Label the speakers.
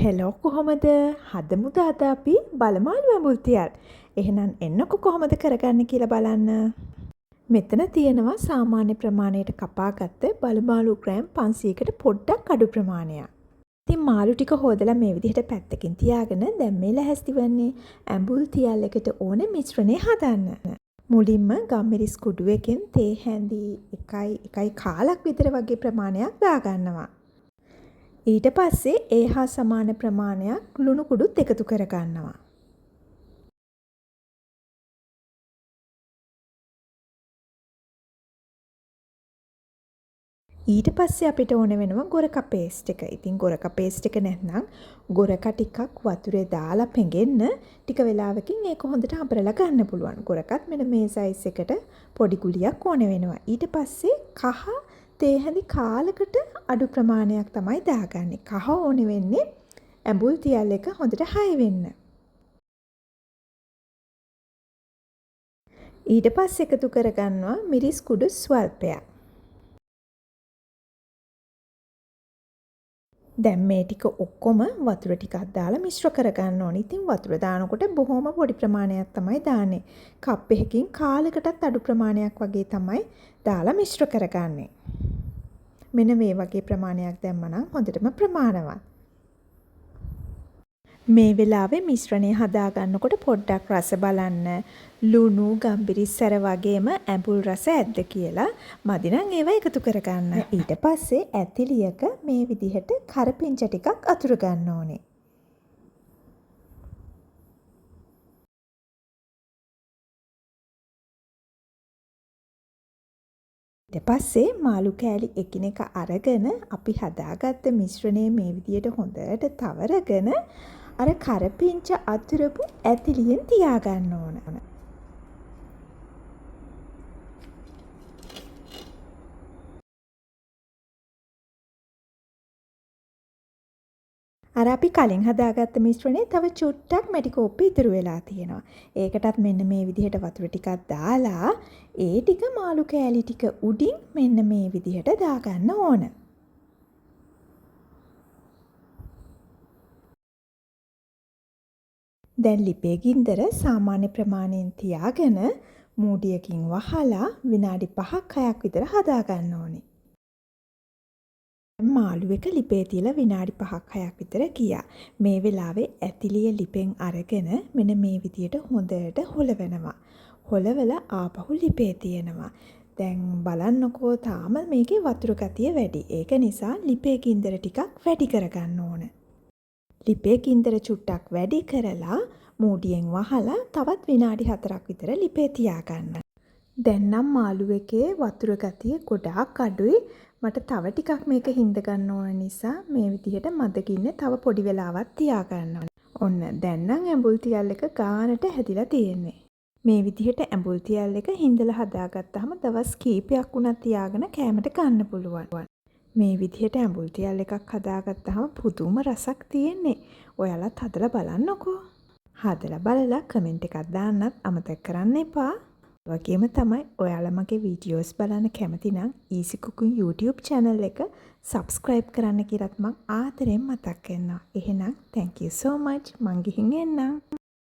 Speaker 1: Hello කොහොමද? හදමුද අද අපි බලමාළු ඇඹුල් තියල්. එහෙනම් එන්නකො කොහොමද කරගන්නේ කියලා බලන්න. මෙතන තියෙනවා සාමාන්‍ය ප්‍රමාණයට කපාගත්ත බලමාළු ග්‍රෑම් 500කට පොඩ්ඩක් අඩු ප්‍රමාණයක්. ඉතින් මාළු ටික හොදලා මේ විදිහට පැත්තකින් තියාගෙන දැන් මේ ලැහැස්ති වෙන්නේ ඇඹුල් තියල් එකට ඕනේ මිශ්‍රණය හදන්න. මුලින්ම ගම්මිරිස් කුඩු එකෙන් තේ හැඳි 1 කාලක් විතර වගේ ප්‍රමාණයක් දාගන්නවා. ඊට පස්සේ ඒ හා සමාන ප්‍රමාණයක් ලුණු කුඩුත් එකතු කරගන්නවා. ඊට පස්සේ අපිට ඕන වෙනවා ගොරක පේස්ට් එක. ඉතින් ගොරක පේස්ට් එක නැත්නම් ගොරක ටිකක් වතුරේ දාලා පෙඟෙන්න ටික වෙලාවකින් ඒක හොඳට අඹරලා ගන්න පුළුවන්. ගොරකත් මෙන්න මේ සයිස් එකට පොඩි ගුලියක් ඕන වෙනවා. ඊට පස්සේ කහ තේ හැඳි කාලකට අඩු ප්‍රමාණයක් තමයි දාගන්නේ. කහ ඕනේ වෙන්නේ ඇඹුල් තියල් එක හොඳට හයි වෙන්න. ඊට පස්සේ එකතු කරගන්නවා මිරිස් කුඩු ස්වල්පයක්. දැන් මේ ටික ඔක්කොම වතුර ටිකක් දාලා මිශ්‍ර කරගන්න ඕනේ. ඉතින් වතුර දානකොට බොහොම පොඩි ප්‍රමාණයක් තමයි දාන්නේ. කප් එකකින් කාලකටත් අඩු ප්‍රමාණයක් වගේ තමයි දාලා මිශ්‍ර කරගන්නේ. මෙන්න මේ වගේ ප්‍රමාණයක් දැම්මනම් හොඳටම ප්‍රමාණවත්. මේ වෙලාවේ මිශ්‍රණය හදා ගන්නකොට පොඩ්ඩක් රස බලන්න. ලුණු, ගම්බිරිස් සැර වගේම ඇඹුල් රස ඇද්ද කියලා මදි නම් ඒවා එකතු කරගන්න. ඊට පස්සේ ඇතිලියක මේ විදිහට කරපිංච ටිකක් අතුරු ගන්න ඕනේ. ඊට පස්සේ මාළු කෑලි එකිනෙක අරගෙන අපි හදාගත්ත මිශ්‍රණය මේ විදියට හොඳට තවරගෙන අර කරපිංච අතුරපු ඇතිලියෙන් තියාගන්න ඕන. අර අපි කලින් හදාගත්ත මිශ්‍රණේ තව චුට්ටක් මැටි කෝප්පේ ඉතුරු වෙලා තියෙනවා. ඒකටත් මෙන්න මේ විදිහට වතුර ටිකක් දාලා ඒ ටික මාළු කෑලි ටික උඩින් මෙන්න මේ විදිහට දාගන්න ඕන. දැන් ලිපේ ගින්දර සාමාන්‍ය ප්‍රමාණයෙන් තියාගෙන මූඩියකින් වහලා විනාඩි 5ක් 6ක් විතර හදා ගන්න ඕනේ. මාළු එක ලිපේ තියලා විනාඩි 5ක් 6ක් විතර ගියා. මේ වෙලාවේ ඇතිලිය ලිපෙන් අරගෙන මෙන්න මේ විදියට හොඳට හොලවනවා. හොලවලා ආපහු ලිපේ තියනවා. දැන් බලන්නකෝ තාම මේකේ වතුර ගතිය වැඩි. ඒක නිසා ලිපේ ගින්දර ටිකක් වැඩි කරගන්න ඕන. ලිපේ ගින්දර චුට්ටක් වැඩි කරලා මූඩියෙන් වහලා තවත් විනාඩි 4ක් විතර ලිපේ තියාගන්න. දැන් නම් මාළු එකේ වතුර ගතිය ගොඩාක් අඩුයි. මට තව ටිකක් මේක හිඳ ගන්න ඕන නිසා මේ විදිහට මදකින්නේ තව පොඩි වෙලාවක් තියාගන්න ඕන. ඔන්න දැන් නම් ඇඹුල් තියල් එක ගානට හැදිලා තියෙන්නේ. මේ විදිහට ඇඹුල් තියල් එක හිඳලා හදාගත්තාම දවස් කීපයක් වුණත් තියාගෙන කෑමට ගන්න පුළුවන්. මේ විදිහට ඇඹුල් තියල් එකක් හදාගත්තාම පුදුම රසක් තියෙන්නේ. ඔයාලත් හදලා බලන්නකෝ. හදලා බලලා කමෙන්ට් එකක් දාන්නත් අමතක කරන්න එපා. වගේම තමයි ඔයාලා මගේ වීඩියෝස් බලන්න කැමති නම් Easy Cooking YouTube channel එක subscribe කරන්න කියලාත් මම ආදරෙන් මතක් කරනවා. එහෙනම් thank you so much. මං ගිහින් එන්නම්.